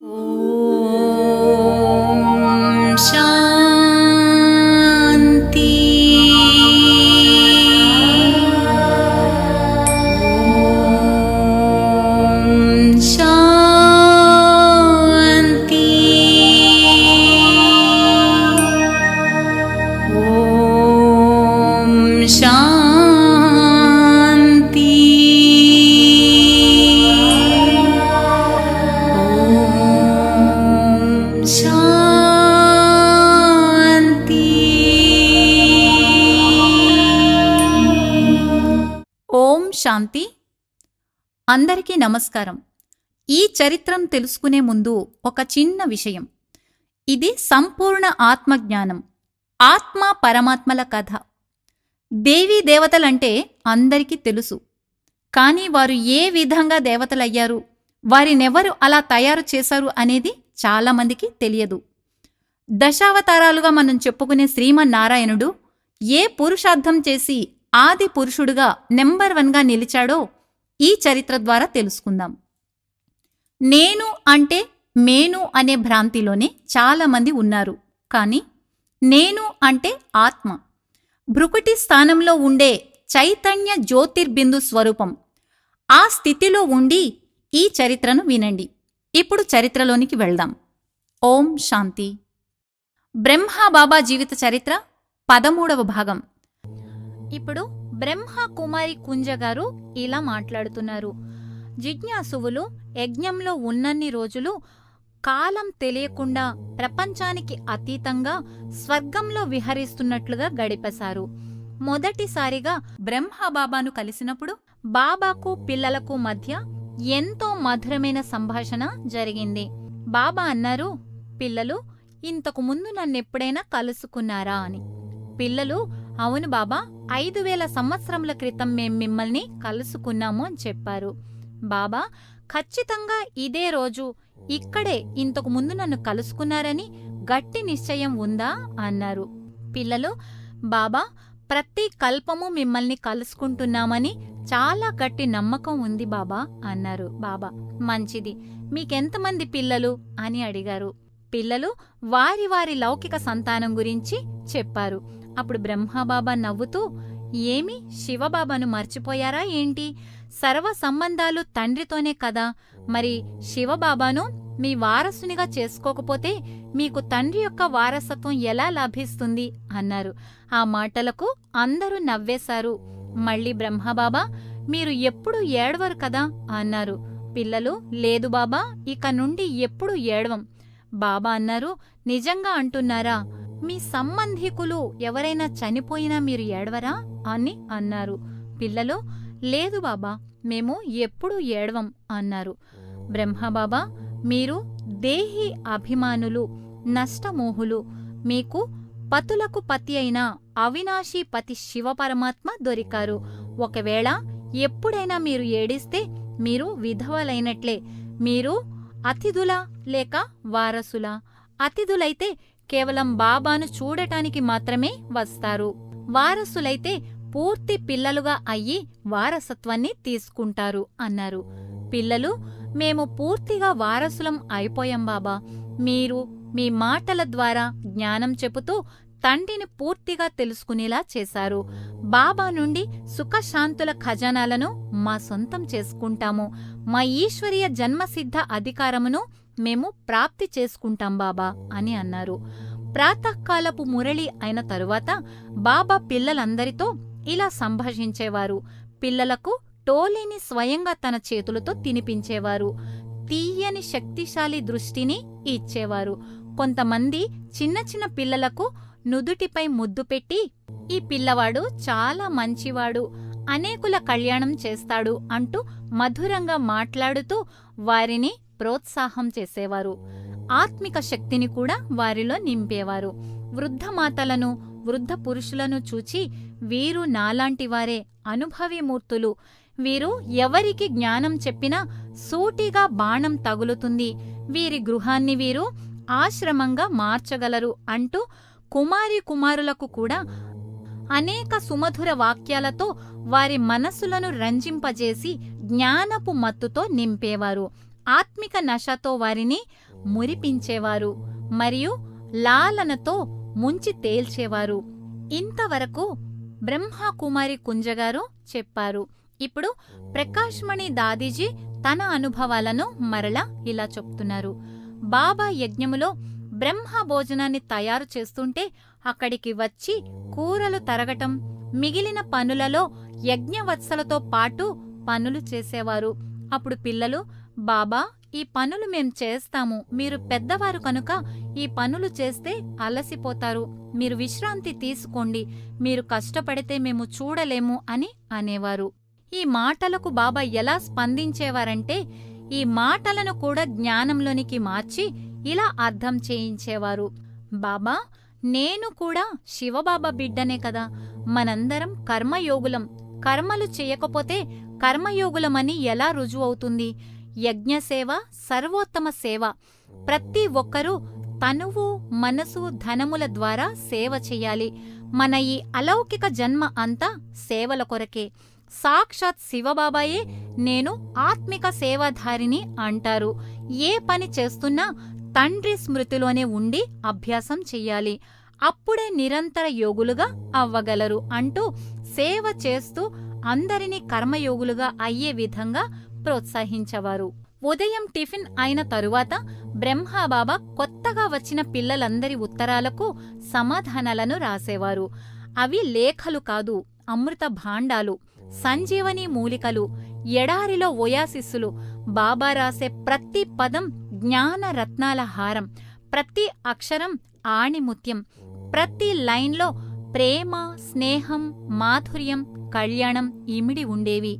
ఓం శాంతి. ఓం శాంతి. ఓం శాంతి. శాంతి. ఓం శాంతి. అందరికీ నమస్కారం. ఈ చరిత్రం తెలుసుకునే ముందు ఒక చిన్న విషయం. ఇది సంపూర్ణ ఆత్మజ్ఞానం, ఆత్మ పరమాత్మల కథ. దేవీ దేవతలంటే అందరికీ తెలుసు. కానీ వారు ఏ విధంగా దేవతలయ్యారు, వారినెవరు అలా తయారు చేశారు అనేది చాలామందికి తెలియదు. దశావతారాలుగా మనం చెప్పుకునే శ్రీమన్నారాయణుడు ఏ పురుషార్థం చేసి ఆది పురుషుడుగా నెంబర్ 1గా నిలిచాడో ఈ చరిత్ర ద్వారా తెలుసుకుందాం. నేను అంటే మేను అనే భ్రాంతిలోనే చాలామంది ఉన్నారు. కానీ నేను అంటే ఆత్మ, భృకుటి స్థానంలో ఉండే చైతన్య జ్యోతిర్బిందు స్వరూపం. ఆ స్థితిలో ఉండి ఈ చరిత్రను వినండి. ఇప్పుడు చరిత్రలోనికి వెళ్దాం. ఓం శాంతి. బ్రహ్మబాబా జీవిత చరిత్ర 13వ భాగం. ఇప్పుడు బ్రహ్మ కుమారి కుంజ గారు ఇలా మాట్లాడుతున్నారు. జిజ్ఞాసువులు యజ్ఞంలో ఉన్నన్ని రోజులు కాలం తెలియకుండా ప్రపంచానికి అతీతంగా స్వర్గంలో విహరిస్తున్నట్లుగా గడిపేశారు. మొదటిసారిగా బ్రహ్మబాబాను కలిసినప్పుడు బాబాకు పిల్లలకు మధ్య ఎంతో మధురమైన సంభాషణ జరిగింది. బాబా అన్నారు, పిల్లలు ఇంతకు ముందు నన్నెప్పుడైనా కలుసుకున్నారా అని. పిల్లలు, అవును బాబా, 5000 సంవత్సరముల క్రితం మేం మిమ్మల్ని కలుసుకున్నాము అని చెప్పారు. బాబా, ఖచ్చితంగా ఇదే రోజు ఇక్కడే ఇంతకు ముందు నన్ను కలుసుకున్నారని గట్టి నిశ్చయం ఉందా అన్నారు. పిల్లలు, బాబా, ప్రతి కల్పము మిమ్మల్ని కలుసుకుంటున్నామని చాలా గట్టి నమ్మకం ఉంది బాబా అన్నారు. బాబా, మంచిది, మీకెంతమంది పిల్లలు అని అడిగారు. పిల్లలు వారి వారి లౌకిక సంతానం గురించి చెప్పారు. అప్పుడు బ్రహ్మబాబా నవ్వుతూ, ఏమి శివబాబాను మర్చిపోయారా ఏంటి? సర్వ సంబంధాలు తండ్రితోనే కదా. మరి శివబాబాను మీ వారసునిగా చేసుకోకపోతే మీకు తండ్రి యొక్క వారసత్వం ఎలా లభిస్తుంది అన్నారు. ఆ మాటలకు అందరూ నవ్వేశారు. మళ్ళీ బ్రహ్మబాబా, మీరు ఎప్పుడు ఏడవరు కదా అన్నారు. పిల్లలు, లేదు బాబా, ఇక నుండి ఎప్పుడు ఏడవం. బాబా అన్నారు, నిజంగా అంటున్నారా? మీ సంబంధికులు ఎవరైనా చనిపోయినా మీరు ఏడవరా అని అన్నారు. పిల్లలు, లేదు బాబా, మేము ఎప్పుడూ ఏడవం అన్నారు. బ్రహ్మబాబా, మీరు దేహి అభిమానులు, నష్టమోహులు. మీకు పతులకు పతి అయిన అవినాశీ పతి శివపరమాత్మ దొరికారు. ఒకవేళ ఎప్పుడైనా మీరు ఏడిస్తే మీరు విధవలైనట్లే. మీరు అతిథులా లేక వారసులా? అతిథులైతే కేవలం బాబాను చూడటానికి మాత్రమే వస్తారు. వారసులైతే పూర్తి పిల్లలుగా అయ్యి వారసత్వాన్ని తీసుకుంటారు అన్నారు. పిల్లలు, మేము పూర్తిగా వారసులం అయిపోయాం బాబా. మీరు మీ మాటల ద్వారా జ్ఞానం చెబుతూ తండ్రిని పూర్తిగా తెలుసుకునేలా చేశారు. బాబా నుండి సుఖశాంతుల ఖజానాలను మా సొంతం చేసుకుంటాము. మా ఈశ్వరీయ జన్మసిద్ధ అధికారమును మేము ప్రాప్తి చేసుకుంటాం బాబా అని అన్నారు. ప్రాతకాలపు మురళి అయిన తరువాత బాబా పిల్లలందరితో ఇలా సంభాషించేవారు. పిల్లలకు టోలీని స్వయంగా తన చేతులతో తినిపించేవారు. తీయని శక్తిశాలి దృష్టిని ఇచ్చేవారు. కొంతమంది చిన్న చిన్న పిల్లలకు నుదుటిపై ముద్దు పెట్టి, ఈ పిల్లవాడు చాలా మంచివాడు, అనేకుల కళ్యాణం చేస్తాడు అంటూ మధురంగా మాట్లాడుతూ వారిని ప్రోత్సాహం చేసేవారు. ఆత్మిక శక్తిని కూడా వారిలో నింపేవారు. వృద్ధమాతలను, వృద్ధ పురుషులను చూచి, వీరు నాలాంటివారే, అనుభవీమూర్తులు. వీరు ఎవరికి జ్ఞానం చెప్పినా సూటిగా బాణం తగులుతుంది. వీరి గృహాన్ని వీరు ఆశ్రమంగా మార్చగలరు అంటూ కుమారి కుమారులకు కూడా అనేక సుమధుర వాక్యాలతో వారి మనస్సులను రంజింపజేసి జ్ఞానపు మత్తుతో నింపేవారు. ఆత్మిక నశతో వారిని మురిపించేవారు మరియు లాలనతో ముంచి తేల్చేవారు. ఇంతవరకు బ్రహ్మకుమారి కుంజగారు చెప్పారు. ఇప్పుడు ప్రకాశ్మణి దాదీజీ తన అనుభవాలను మరలా ఇలా చెప్తున్నారు. బాబా యజ్ఞములో బ్రహ్మ భోజనాన్ని తయారు చేస్తుంటే అక్కడికి వచ్చి కూరలు తరగటం, మిగిలిన పనులలో యజ్ఞవత్సలతో పాటు పనులు చేసేవారు. అప్పుడు పిల్లలు, బాబా, ఈ పనులు మేం చేస్తాము, మీరు పెద్దవారు కనుక ఈ పనులు చేస్తే అలసిపోతారు, మీరు విశ్రాంతి తీసుకోండి, మీరు కష్టపడితే మేము చూడలేము అని అనేవారు. ఈ మాటలకు బాబా ఎలా స్పందించేవారంటే ఈ మాటలను కూడా జ్ఞానంలోనికి మార్చి ఇలా అర్థం చేయించేవారు. బాబా, నేను కూడా శివబాబా బిడ్డనే కదా, మనందరం కర్మయోగులం, కర్మలు చేయకపోతే కర్మయోగులమని ఎలా రుజువవుతుంది? యజ్ఞసేవ సర్వోత్తమ సేవ. ప్రతి ఒక్కరూ తనువు, మనసు, ధనముల ద్వారా సేవ చెయ్యాలి. మన ఈ అలౌకిక జన్మ అంతా సేవల కొరకే. సాక్షాత్ శివబాబాయే నేను ఆత్మిక సేవాధారిని అంటారు. ఏ పని చేస్తున్నా తండ్రి స్మృతిలోనే ఉండి అభ్యాసం చెయ్యాలి, అప్పుడే నిరంతర యోగులుగా అవ్వగలరు అంటూ సేవ చేస్తూ అందరినీ కర్మయోగులుగా అయ్యే విధంగా ప్రోత్సహించేవారు. ఉదయం టిఫిన్ అయిన తరువాత బ్రహ్మబాబా కొత్తగా వచ్చిన పిల్లలందరి ఉత్తరాలకు సమాధానాలను రాసేవారు. అవి లేఖలు కాదు, అమృత భాండాలు, సంజీవని మూలికలు, ఎడారిలో ఓయాసిస్సులు. బాబా రాసే ప్రతి పదం జ్ఞాన రత్నాల హారం, ప్రతి అక్షరం ఆణిముత్యం, ప్రతి లైన్లో ప్రేమ, స్నేహం, మాధుర్యం, కళ్యాణం ఇమిడి ఉండేవి.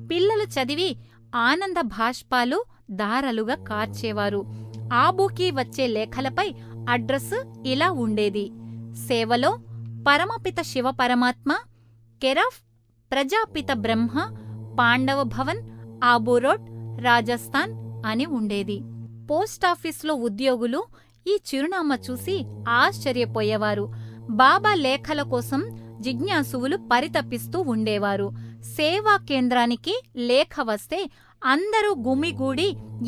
పిల్లలు చదివి ఆనంద భాష్పాలు దారలుగా కార్చేవారు. ఆబూకి వచ్చే లేఖలపై అడ్రస్ ఇలా ఉండేది: సేవలో పరమపిత శివ పరమాత్మ, కెరఫ్ ప్రజాపిత బ్రహ్మ, పాండవ భవన్, ఆబూ రోడ్, రాజస్థాన్ అని ఉండేది. పోస్టాఫీసులో ఉద్యోగులు ఈ చిరునామా చూసి ఆశ్చర్యపోయేవారు. బాబా లేఖల కోసం జిజ్ఞాసువులు పరితపిస్తూ ఉండేవారు. సేవా కేంద్రానికి లేఖ వస్తే అందరూ గుమిగూడి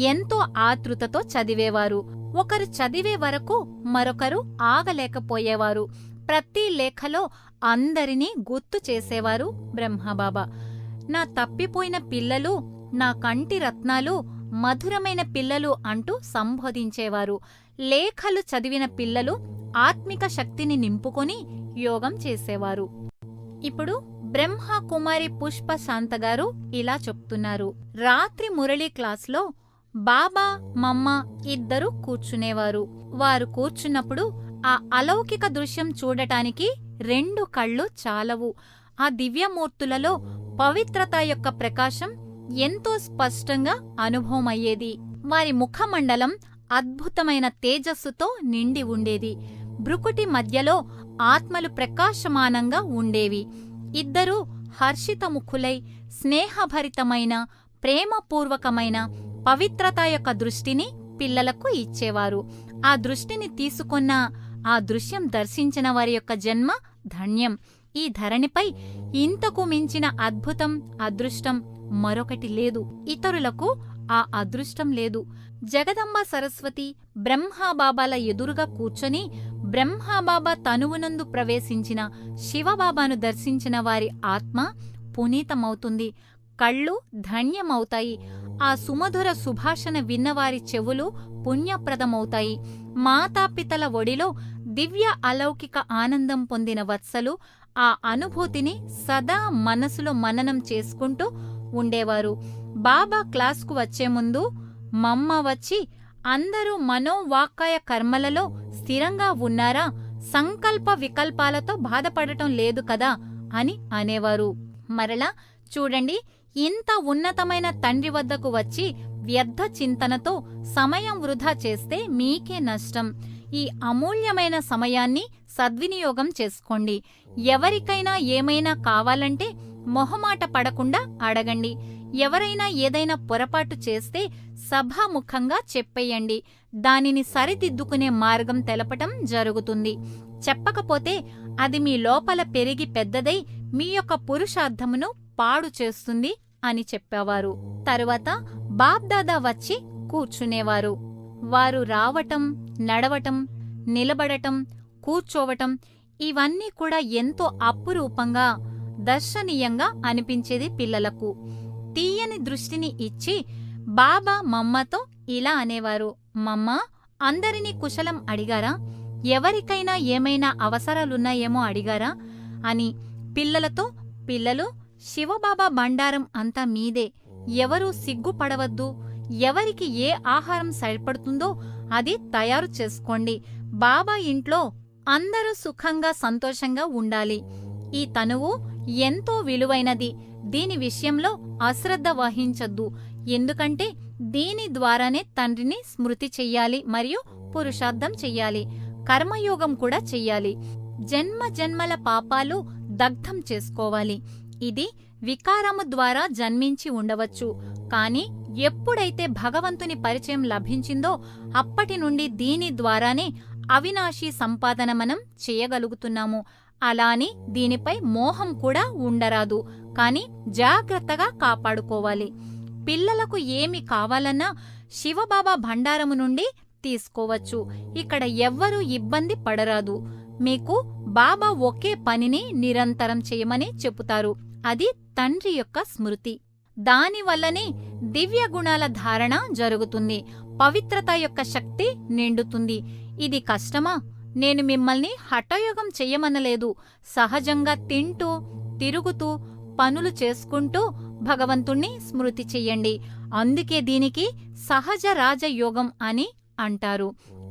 ఎంతో ఆతృతతో చదివేవారు. ఒకరు చదివే వరకు మరొకరు ఆగలేకపోయేవారు. ప్రతి లేఖలో అందరినీ గుర్తు చేసేవారు బ్రహ్మబాబా. నా తప్పిపోయిన పిల్లలు, నా కంటి రత్నాలు, మధురమైన పిల్లలు అంటూ సంబోధించేవారు. లేఖలు చదివిన పిల్లలు ఆత్మిక శక్తిని నింపుకొని యోగం చేసేవారు. ఇప్పుడు బ్రహ్మకుమారి పుష్ప శాంతగారు ఇలా చెప్తున్నారు. రాత్రి మురళీ క్లాస్లో బాబా, మమ్మ ఇద్దరూ కూర్చునేవారు. వారు కూర్చున్నప్పుడు ఆ అలౌకిక దృశ్యం చూడటానికి 2 కళ్ళు చాలవు. ఆ దివ్యమూర్తులలో పవిత్రత యొక్క ప్రకాశం ఎంతో స్పష్టంగా అనుభవమయ్యేది. వారి ముఖమండలం అద్భుతమైన తేజస్సుతో నిండి ఉండేది. భృకుటి మధ్యలో ఆత్మలు ప్రకాశమానంగా ఉండేవి. ఇద్దరూ హర్షితముఖులై స్నేహభరితమైన, ప్రేమపూర్వకమైన పవిత్రత యొక్క దృష్టిని పిల్లలకు ఇచ్చేవారు. ఆ దృష్టిని తీసుకున్న, ఆ దృశ్యం దర్శించిన వారి యొక్క జన్మ ధన్యం. ఈ ధరణిపై ఇంతకు మించిన అద్భుతం, అదృష్టం మరొకటి లేదు. ఇతరులకు ఆ అదృష్టం లేదు. జగదంబ సరస్వతి బ్రహ్మబాబాల ఎదురుగా కూర్చొని బ్రహ్మబాబా తనువునందు ప్రవేశించిన శివబాబాను దర్శించిన వారి ఆత్మ పునీతమవుతుంది, కళ్ళు ధన్యమవుతాయి. ఆ సుమధుర సుభాషణ విన్నవారి చెవులు పుణ్యప్రదమవుతాయి. మాతాపితల ఒడిలో దివ్య అలౌకిక ఆనందం పొందిన వత్సలు ఆ అనుభూతిని సదా మనసులో మననం చేసుకుంటూ ఉండేవారు. బాబా క్లాస్కు వచ్చే ముందు మమ్మ వచ్చి, అందరూ మనోవాక్కాయ కర్మలలో స్థిరంగా ఉన్నారా, సంకల్ప వికల్పాలతో బాధపడటం లేదు కదా అని అనేవారు. మరలా చూడండి, ఇంత ఉన్నతమైన తండ్రి వద్దకు వచ్చి వ్యర్థ చింతనతో సమయం వృధా చేస్తే మీకే నష్టం. ఈ అమూల్యమైన సమయాన్ని సద్వినియోగం చేసుకోండి. ఎవరికైనా ఏమైనా కావాలంటే మొహమాట పడకుండా అడగండి. ఎవరైనా ఏదైనా పొరపాటు చేస్తే సభాముఖంగా చెప్పేయండి. దానిని సరిదిద్దుకునే మార్గం తెలపటం జరుగుతుంది. చెప్పకపోతే అది మీ లోపల పెరిగి పెద్దదై మీ యొక్క పురుషార్థమును పాడు చేస్తుంది అని చెప్పేవారు. తరువాత బాబ్దాదా వచ్చి కూర్చునేవారు. వారు రావటం, నడవటం, నిలబడటం, కూర్చోవటం ఇవన్నీ కూడా ఎంతో అపురూపంగా, దర్శనీయంగా అనిపించేది పిల్లలకు. తీయని దృష్టిని ఇచ్చి బాబా మమ్మతో ఇలా అనేవారు, మమ్మా, అందరినీ కుశలం అడిగారా? ఎవరికైనా ఏమైనా అవసరాలున్నాయేమో అడిగారా అని. పిల్లలతో, పిల్లలు, శివబాబా బండారం అంతా మీదే, ఎవరూ సిగ్గుపడవద్దు, ఎవరికి ఏ ఆహారం సరిపడుతుందో అది తయారు చేసుకోండి. బాబా ఇంట్లో అందరూ సుఖంగా సంతోషంగా ఉండాలి. ఈ తనువు ఎంతో విలువైనది, దీని విషయంలో అశ్రద్ధ వహించొద్దు. ఎందుకంటే దీని ద్వారానే తండ్రిని స్మృతి చెయ్యాలి మరియు పురుషార్థం చెయ్యాలి, కర్మయోగం కూడా చెయ్యాలి. జన్మ జన్మల పాపాలు దగ్ధం చేసుకోవాలి. ఇది వికారము ద్వారా జన్మించి ఉండవచ్చు, కాని ఎప్పుడైతే భగవంతుని పరిచయం లభించిందో అప్పటి నుండి దీని ద్వారానే అవినాశీ సంపాదన మనం చేయగలుగుతున్నాము. అలాని దీనిపై మోహం కూడా ఉండరాదు, కాని జాగ్రత్తగా కాపాడుకోవాలి. పిల్లలకు ఏమి కావాలన్నా శివబాబా భండారము నుండి తీసుకోవచ్చు. ఇక్కడ ఎవ్వరూ ఇబ్బంది పడరాదు. మీకు బాబా ఒకే పనిని నిరంతరం చేయమని చెబుతారు, అది తండ్రి యొక్క స్మృతి. దానివల్లనే దివ్య గుణాల ధారణ జరుగుతుంది, పవిత్రత యొక్క శక్తి నిండుతుంది. ఇది కష్టమా? నేను మిమ్మల్ని హఠయోగం చెయ్యమనలేదు. సహజంగా తింటూ, తిరుగుతూ, పనులు చేసుకుంటూ భగవంతుణ్ణి స్మృతి చెయ్యండి. అందుకే దీనికి సహజ రాజయోగం అని అంటారు.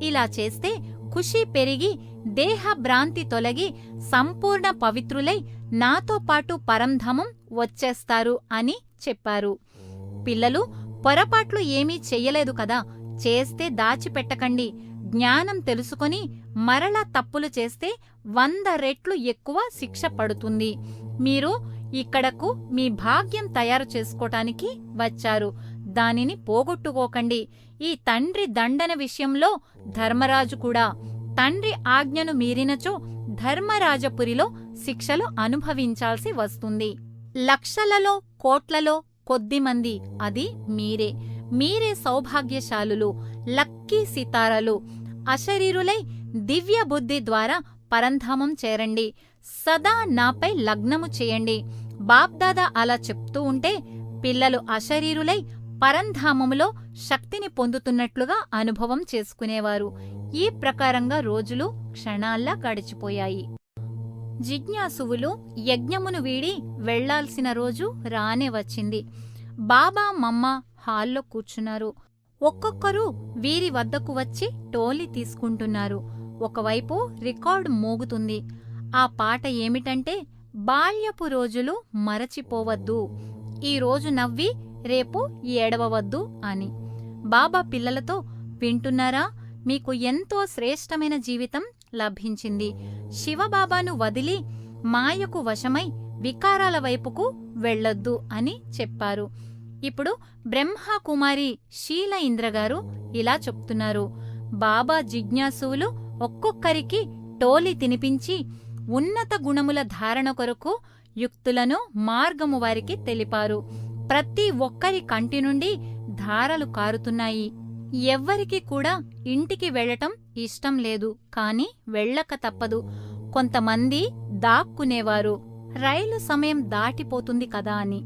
ఇలా చేస్తే ఖుషి పెరిగి, దేహ భ్రాంతి తొలగి, సంపూర్ణ పవిత్రులై నాతో పాటు పరంధామం వచ్చేస్తారు అని చెప్పారు. పిల్లలు, పొరపాట్లు ఏమీ చెయ్యలేదు కదా, చేస్తే దాచిపెట్టకండి. జ్ఞానం తెలుసుకొని మరలా తప్పులు చేస్తే 100 రెట్లు ఎక్కువ శిక్ష పడుతుంది. మీరు ఇక్కడకు మీ భాగ్యం తయారు చేసుకోటానికి వచ్చారు, దానిని పోగొట్టుకోకండి. ఈ తండ్రి దండన విషయంలో ధర్మరాజు కూడా తండ్రి ఆజ్ఞను మీరినచో ధర్మరాజపురిలో శిక్షలు అనుభవించాల్సి వస్తుంది. లక్షలలో, కోట్లలో కొద్దిమంది, అది మీరే. మీరే సౌభాగ్యశాలులు, లక్కీ సితారలు. అశరీరులై దివ్య బుద్ధి ద్వారా పరంధామం చేరండి. సదా నాపై లగ్నము చేయండి. బాప్దాదా అలా చెప్తూ ఉంటే పిల్లలు అశరీరులై పరంధామములో శక్తిని పొందుతున్నట్లుగా అనుభవం చేసుకునేవారు. ఈ ప్రకారంగా రోజులు క్షణాల్లా గడిచిపోయాయి. జిజ్ఞాసువులు యజ్ఞమును వీడి వెళ్లాల్సిన రోజు రానే వచ్చింది. బాబా మమ్మ హాల్లో కూర్చున్నారు. ఒక్కొక్కరు వీరి వద్దకు వచ్చి టోలీ తీసుకుంటున్నారు. ఒకవైపు రికార్డు మోగుతుంది. ఆ పాట ఏమిటంటే, బాల్యపు రోజులు మరచిపోవద్దు, ఈ రోజు నవ్వి రేపు ఏడవవద్దు అని. బాబా పిల్లలతో, వింటున్నారా? మీకు ఎంతో శ్రేష్టమైన జీవితం లభించింది. శివబాబాను వదిలి మాయకు వశమై వికారాల వైపుకు వెళ్ళొద్దు అని చెప్పారు. ఇప్పుడు బ్రహ్మకుమారి శీల ఇంద్రగారు ఇలా చెప్తున్నారు. బాబా జిజ్ఞాసువులు ఒక్కొక్కరికి టోలి తినిపించి ఉన్నత గుణముల ధారణ కొరకు యుక్తులను, మార్గము వారికి తెలిపారు. ప్రతి ఒక్కరి కంటి నుండి ధారలు కారుతున్నాయి. ఎవ్వరికి కూడా ఇంటికి వెళ్లటం ఇష్టం లేదు, కాని వెళ్ళక తప్పదు. కొంతమంది దాక్కునేవారు, రైలు సమయం దాటిపోతుంది కదా అని.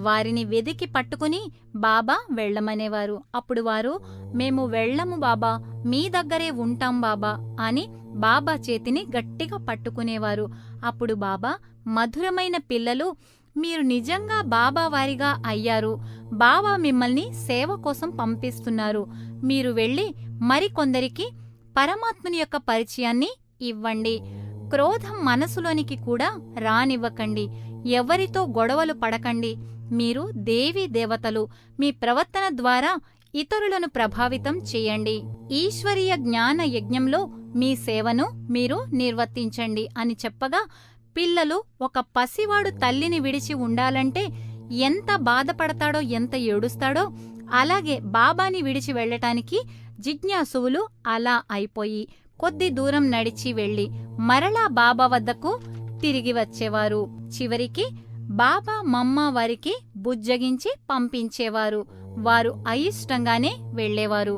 వారిని వెదికి పట్టుకుని బాబా వెళ్లమనేవారు. అప్పుడు వారు, మేము వెళ్లము బాబా, మీ దగ్గరే ఉంటాం బాబా అని బాబా చేతిని గట్టిగా పట్టుకునేవారు. అప్పుడు బాబా, మధురమైన పిల్లలు, మీరు నిజంగా బాబా వారిగా అయ్యారు. బాబా మిమ్మల్ని సేవ కోసం పంపిస్తున్నారు. మీరు వెళ్లి మరికొందరికి పరమాత్ముని యొక్క పరిచయాన్ని ఇవ్వండి. క్రోధం మనసులోనికి కూడా రానివ్వకండి. ఎవరితో గొడవలు పడకండి. మీరు దేవీ దేవతలు. మీ ప్రవర్తన ద్వారా ఇతరులను ప్రభావితం చేయండి. ఈశ్వరీయ జ్ఞాన యజ్ఞంలో మీ సేవను మీరు నిర్వర్తించండి అని చెప్పగా, పిల్లలు ఒక పసివాడు తల్లిని విడిచి ఉండాలంటే ఎంత బాధపడతాడో, ఎంత ఏడుస్తాడో, అలాగే బాబాని విడిచి వెళ్లటానికి జిజ్ఞాసువులు అలా అయిపోయి కొద్ది దూరం నడిచి వెళ్లి మరలా బాబా వద్దకు తిరిగి వచ్చేవారు. చివరికి బాబా మమ్మ వారికి బుజ్జగించి పంపించేవారు. వారు అయిష్టంగానే వెళ్ళేవారు.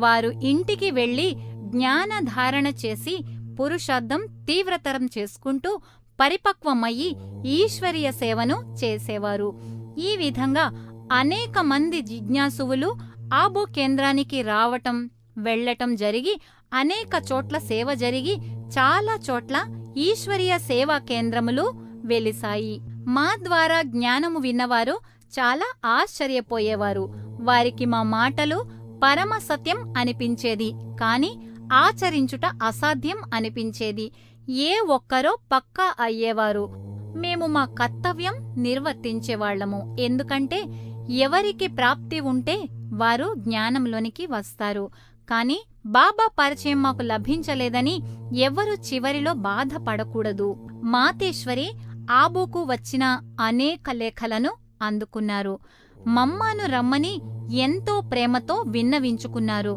వారు ఇంటికి వెళ్లి జ్ఞానధారణ చేసి పురుషార్థం తీవ్రతరం చేసుకుంటూ పరిపక్వమయ్యి ఈశ్వరీయ సేవను చేసేవారు. ఈ విధంగా అనేక మంది జిజ్ఞాసువులు ఆబో కేంద్రానికి రావటం వెళ్లటం జరిగి అనేక చోట్ల సేవ జరిగి చాలా చోట్ల ఈశ్వరీయ సేవా కేంద్రములు వెలిసాయి. మా ద్వారా జ్ఞానము విన్నవారు చాలా ఆశ్చర్యపోయేవారు. వారికి మా మాటలు పరమ సత్యం అనిపించేది, కాని ఆచరించుట అసాధ్యం అనిపించేది. ఏ ఒక్కరో పక్కా అయ్యేవారు. మేము మా కర్తవ్యం నిర్వర్తించేవాళ్లము. ఎందుకంటే ఎవరికి ప్రాప్తి ఉంటే వారు జ్ఞానంలోనికి వస్తారు. కాని బాబా పరిచయం మాకు లభించలేదని ఎవ్వరూ చివరిలో బాధపడకూడదు. మాతేశ్వరి ఆబోకు వచ్చిన అనేక లేఖలను అందుకున్నారు. మమ్మాను రమ్మని ఎంతో ప్రేమతో విన్నవించుకున్నారు.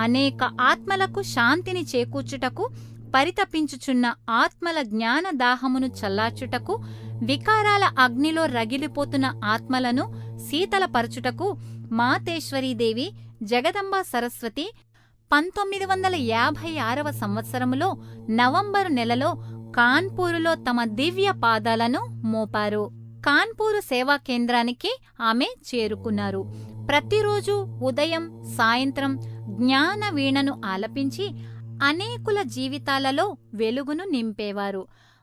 అనేక ఆత్మలకు శాంతిని చేకూర్చుటకు, పరితపించుచున్న ఆత్మల జ్ఞానదాహమును చల్లార్చుటకు, వికారాల అగ్నిలో రగిలిపోతున్న ఆత్మలను శీతలపరచుటకు మాతేశ్వరీదేవి జగదంబ సరస్వతి 1956వ సంవత్సరములో నవంబరు నెలలో కాన్పూరులో తమ దివ్య పాదాలను మోపారు. కాన్పూరు సేవా కేంద్రానికి ఆమె చేరుకున్నారు. ప్రతిరోజు ఉదయం సాయంత్రం జ్ఞాన వీణను ఆలపించి అనేకుల జీవితాలలో వెలుగును నింపేవారు.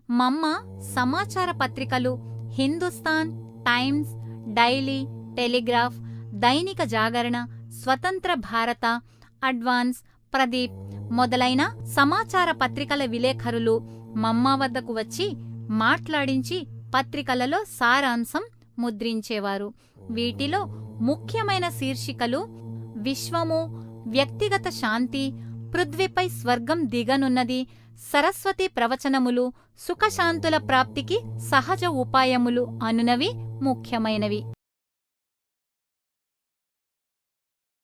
మమ్మ సమాచార పత్రికలు హిందుస్థాన్ టైమ్స్, డైలీ టెలిగ్రాఫ్, దైనిక జాగరణ, స్వతంత్ర భారత, అడ్వాన్స్, ప్రదీప్ మొదలైన సమాచార పత్రికల విలేఖరులు మమ్మ వద్దకు వచ్చి మాట్లాడించి పత్రికలలో సారాంశం ముద్రించేవారు. వీటిలో ముఖ్యమైన శీర్షికలు విశ్వము, వ్యక్తిగత శాంతి, పృథ్వీపై స్వర్గం దిగనున్నది, సరస్వతి ప్రవచనములు, సుఖశాంతుల ప్రాప్తికి సహజ ఉపాయములు అనునవి ముఖ్యమైనవి.